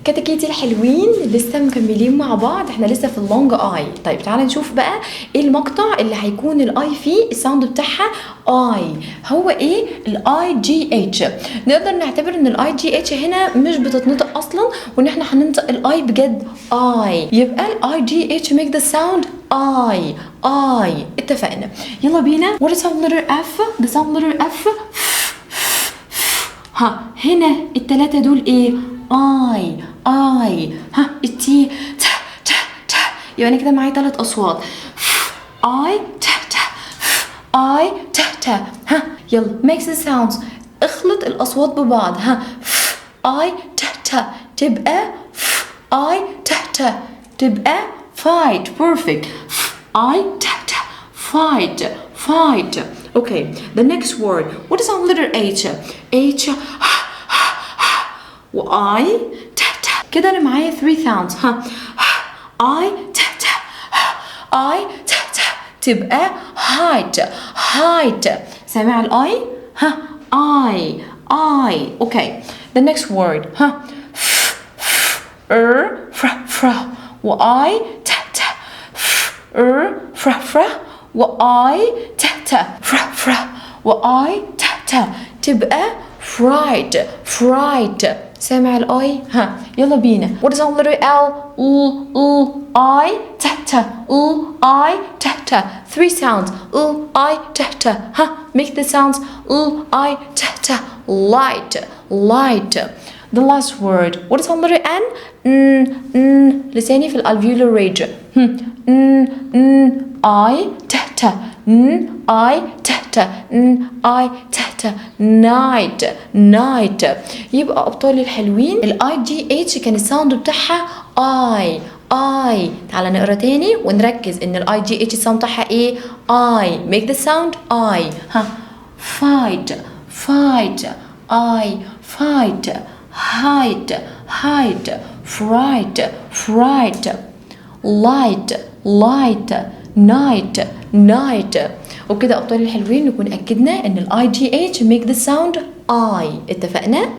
كتاكيتي الحلوين لسه مكملين مع بعض، احنا لسه في اللونج اي. طيب تعالى نشوف بقى ايه المقطع اللي هيكون الاي فيه الساوند بتاعها اي. هو ايه؟ الاي جي اتش. نقدر نعتبر ان الاي جي اتش هنا مش بتتنطق اصلا، وان احنا هننطق الاي بجد اي. يبقى الاي جي اتش make the sound اي. اي اتفقنا. يلا بينا. what is sound letter f؟ the sound letter f. ها هنا التلاتة دول ايه؟ اي. ها التي ت ت ت. يبقى انا كده معايا 3 اصوات. اي ت ت. اي ت ت. ها يلا mix the sounds. اخلط الاصوات ببعض. ها اي ت ت تبقى اي ت ت تبقى fight. perfect. اي ت ت fight. Okay, the next word. What is on letter H? H و I ت ت. كده انا معايا 3 sounds. ها I ت ت. I ت ت تبقى height. سامع الاي؟ ها I. Okay, the next word. ها fr و I ت ت. fr و I ت ت. fr و I ت ت تبقى fright. سامع الاي؟ ها يلا بينا. what is on letter L؟ I ت ت. I ت ت. 3 sounds. I ت ت. ها make the sounds. I ت ت. light. the last word. what is on letter N؟ لساني في الالفيولار ريج. I ت ت. I ت ت. I ت ت. night. يبقى ابطالي الحلوين الاي جي اتش كان الساوند بتاعها اي. تعالى نقرا تاني ونركز ان الاي جي اتش الساوند بتاعها ايه؟ اي. make the sound اي. ها fight. I fight. hide. fright. light. night. وبكده ابطالي الحلوين نكون اكدنا ان الاي جي اتش make the sound اي. اتفقنا؟